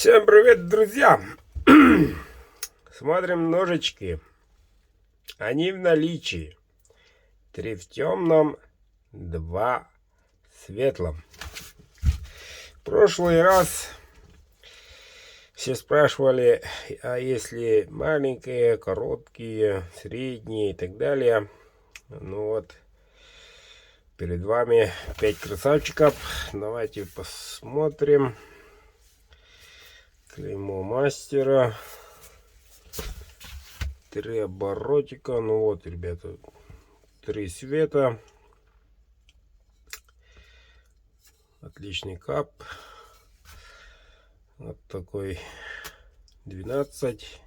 Всем привет, друзья! Смотрим ножички. Они в наличии. 3 в темном, 2 в светлом. В прошлый раз все спрашивали, а если маленькие, короткие, средние и так далее. Ну вот, перед вами 5 красавчиков. Давайте посмотрим. Клеймо мастера. 3 оборотика. Ну вот, ребята, 3 света. Отличный кап. Вот такой 12.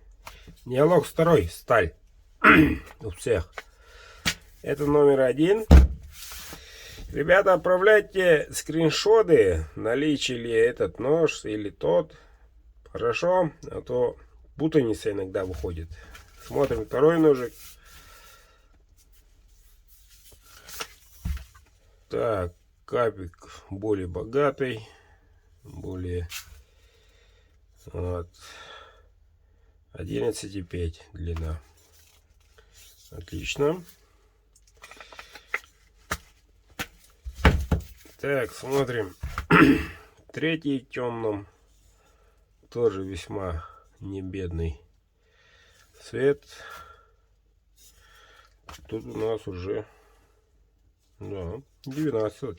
Диалог второй. Сталь. У всех. Это номер 1. Ребята, отправляйте скриншоты, наличие ли этот нож или тот. Хорошо, а то путаница иногда выходит. Смотрим второй ножик. Так, капик более богатый, более вот 11,5 длина. Отлично. Так, смотрим. Третий в темном. Тоже весьма не бедный цвет. Тут у нас уже 12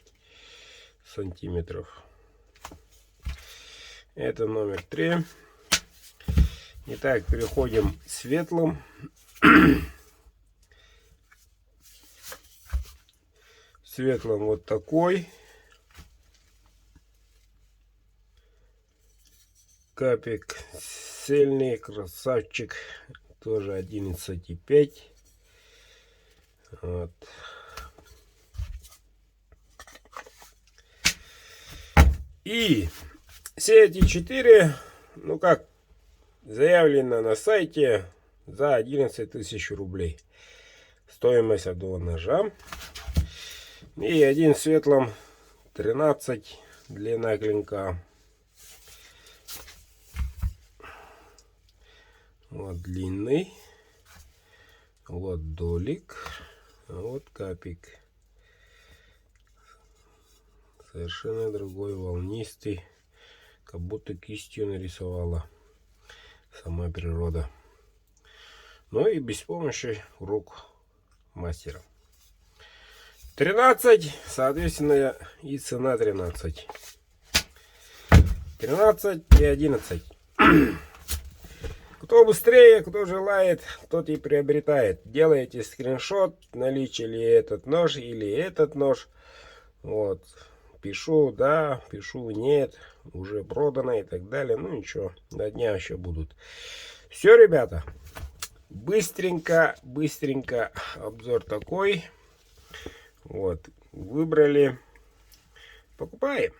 сантиметров. Это номер 3. Итак, переходим к светлым. Светлым вот такой. Капик сильный, красавчик, тоже 11,5. Вот. И все эти 4, ну как заявлено на сайте, за 11 тысяч рублей. Стоимость одного ножа. И один в светлом 13, длина клинка. Вот длинный, вот долик, вот капик. Совершенно другой, волнистый, как будто кистью нарисовала сама природа. Ну и без помощи рук мастера. 13, соответственно, и цена 13. 13 и 11. Кто быстрее, кто желает, тот и приобретает. Делаете скриншот, наличие ли этот нож или этот нож. Вот. Пишу да, пишу нет, уже продано и так далее. Ну ничего, на дня еще будут. Все, ребята. Быстренько обзор такой. Вот. Выбрали. Покупаем.